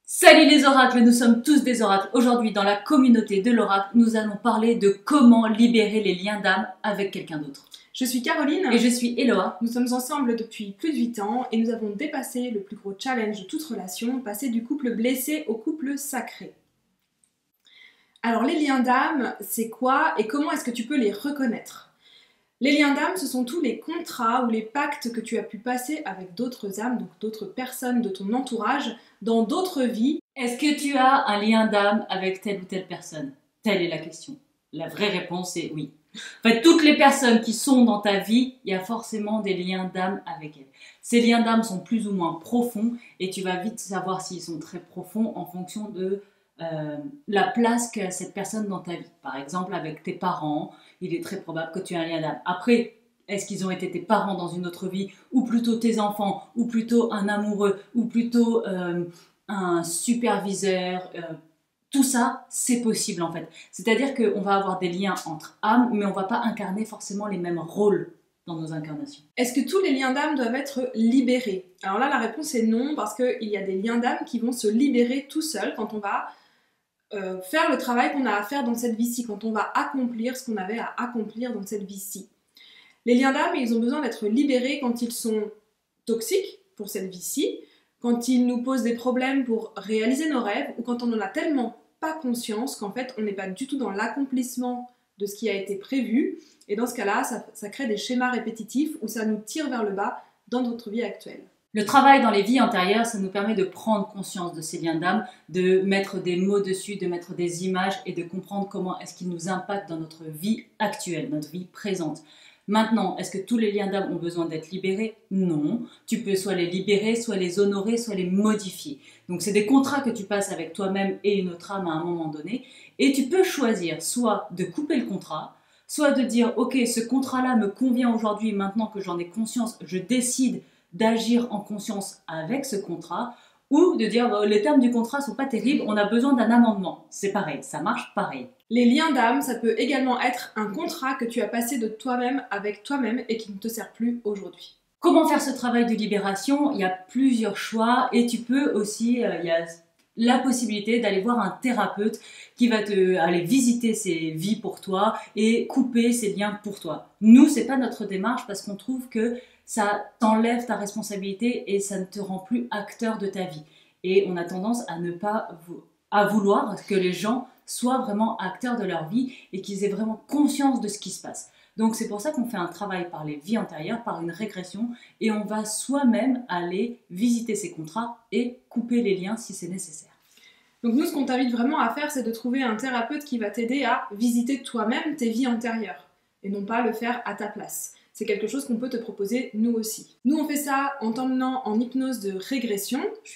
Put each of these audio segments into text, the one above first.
Salut les oracles, nous sommes tous des oracles. Aujourd'hui, dans la communauté de l'oracle, nous allons parler de comment libérer les liens d'âme avec quelqu'un d'autre. Je suis Caroline. Et je suis Eloa. Nous sommes ensemble depuis plus de 8 ans et nous avons dépassé le plus gros challenge de toute relation, passer du couple blessé au couple sacré. Alors les liens d'âme, c'est quoi et comment est-ce que tu peux les reconnaître? Les liens d'âme, ce sont tous les contrats ou les pactes que tu as pu passer avec d'autres âmes, donc d'autres personnes de ton entourage, dans d'autres vies. Est-ce que tu as un lien d'âme avec telle ou telle personne? Telle est la question. La vraie réponse est oui. En fait, toutes les personnes qui sont dans ta vie, il y a forcément des liens d'âme avec elles. Ces liens d'âme sont plus ou moins profonds et tu vas vite savoir s'ils sont très profonds en fonction de la place qu'a cette personne dans ta vie. Par exemple, avec tes parents, il est très probable que tu aies un lien d'âme. Après, est-ce qu'ils ont été tes parents dans une autre vie, ou plutôt tes enfants, ou plutôt un amoureux, ou plutôt un superviseur, tout ça, c'est possible en fait. C'est-à-dire qu'on va avoir des liens entre âmes, mais on ne va pas incarner forcément les mêmes rôles dans nos incarnations. Est-ce que tous les liens d'âme doivent être libérés? Alors là, la réponse est non, parce qu'il y a des liens d'âme qui vont se libérer tout seuls quand on va faire le travail qu'on a à faire dans cette vie-ci, quand on va accomplir ce qu'on avait à accomplir dans cette vie-ci. Les liens d'âme, ils ont besoin d'être libérés quand ils sont toxiques pour cette vie-ci, quand ils nous posent des problèmes pour réaliser nos rêves, ou quand on n'en a tellement pas conscience qu'en fait on n'est pas du tout dans l'accomplissement de ce qui a été prévu, et dans ce cas-là, ça crée des schémas répétitifs où ça nous tire vers le bas dans notre vie actuelle. Le travail dans les vies antérieures, ça nous permet de prendre conscience de ces liens d'âme, de mettre des mots dessus, de mettre des images et de comprendre comment est-ce qu'ils nous impactent dans notre vie actuelle, notre vie présente. Maintenant, est-ce que tous les liens d'âme ont besoin d'être libérés? Non. Tu peux soit les libérer, soit les honorer, soit les modifier. Donc, c'est des contrats que tu passes avec toi-même et une autre âme à un moment donné. Et tu peux choisir soit de couper le contrat, soit de dire « Ok, ce contrat-là me convient aujourd'hui, maintenant que j'en ai conscience, je décide d'agir en conscience avec ce contrat », ou de dire « Les termes du contrat sont pas terribles, on a besoin d'un amendement ». C'est pareil, ça marche pareil. Les liens d'âme, ça peut également être un contrat que tu as passé de toi-même avec toi-même et qui ne te sert plus aujourd'hui. Comment faire ce travail de libération? Il y a plusieurs choix et tu peux aussi, il y a la possibilité d'aller voir un thérapeute qui va aller visiter ces vies pour toi et couper ces liens pour toi. Nous, c'est pas notre démarche parce qu'on trouve que ça t'enlève ta responsabilité et ça ne te rend plus acteur de ta vie. Et on a tendance à ne pas vouloir que les gens soient vraiment acteurs de leur vie et qu'ils aient vraiment conscience de ce qui se passe. Donc c'est pour ça qu'on fait un travail par les vies antérieures, par une régression, et on va soi-même aller visiter ces contrats et couper les liens si c'est nécessaire. Donc nous, ce qu'on t'invite vraiment à faire, c'est de trouver un thérapeute qui va t'aider à visiter toi-même tes vies antérieures, et non pas le faire à ta place. C'est quelque chose qu'on peut te proposer nous aussi. Nous, on fait ça en t'emmenant en hypnose de régression. Je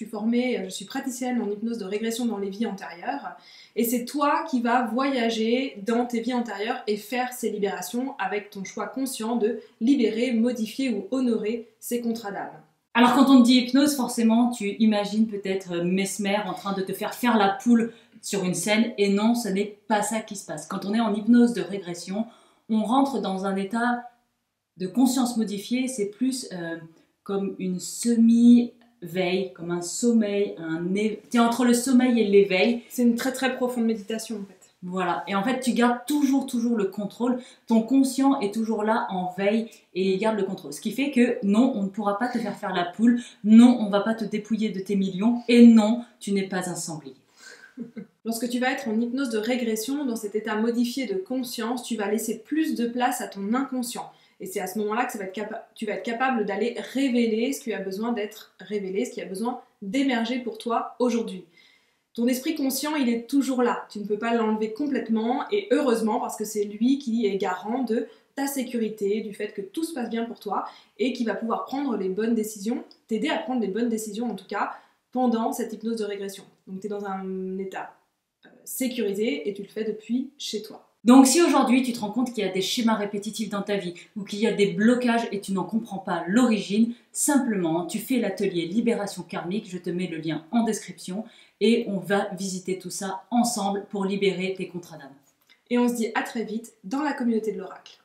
suis praticienne en hypnose de régression dans les vies antérieures. Et c'est toi qui vas voyager dans tes vies antérieures et faire ces libérations avec ton choix conscient de libérer, modifier ou honorer ces contrats d'âme. Alors quand on te dit hypnose, forcément, tu imagines peut-être Mesmer en train de te faire la poule sur une scène. Et non, ce n'est pas ça qui se passe. Quand on est en hypnose de régression, on rentre dans un état de conscience modifiée, c'est plus comme une semi-veille, comme un sommeil, t'es entre le sommeil et l'éveil. C'est une très très profonde méditation en fait. Voilà, et en fait tu gardes toujours le contrôle, ton conscient est toujours là en veille et il garde le contrôle. Ce qui fait que non, on ne pourra pas te faire la poule, non, on ne va pas te dépouiller de tes millions et non, tu n'es pas un sanglier. Lorsque tu vas être en hypnose de régression, dans cet état modifié de conscience, tu vas laisser plus de place à ton inconscient. Et c'est à ce moment-là que tu vas être capable d'aller révéler ce qui a besoin d'être révélé, ce qui a besoin d'émerger pour toi aujourd'hui. Ton esprit conscient, il est toujours là. Tu ne peux pas l'enlever complètement, et heureusement, parce que c'est lui qui est garant de ta sécurité, du fait que tout se passe bien pour toi, et qui va pouvoir prendre les bonnes décisions, t'aider à prendre les bonnes décisions en tout cas, pendant cette hypnose de régression. Donc tu es dans un état sécurisé, et tu le fais depuis chez toi. Donc si aujourd'hui tu te rends compte qu'il y a des schémas répétitifs dans ta vie ou qu'il y a des blocages et tu n'en comprends pas l'origine, simplement tu fais l'atelier Libération Karmique, je te mets le lien en description et on va visiter tout ça ensemble pour libérer tes contrats d'âme. Et on se dit à très vite dans la communauté de l'oracle.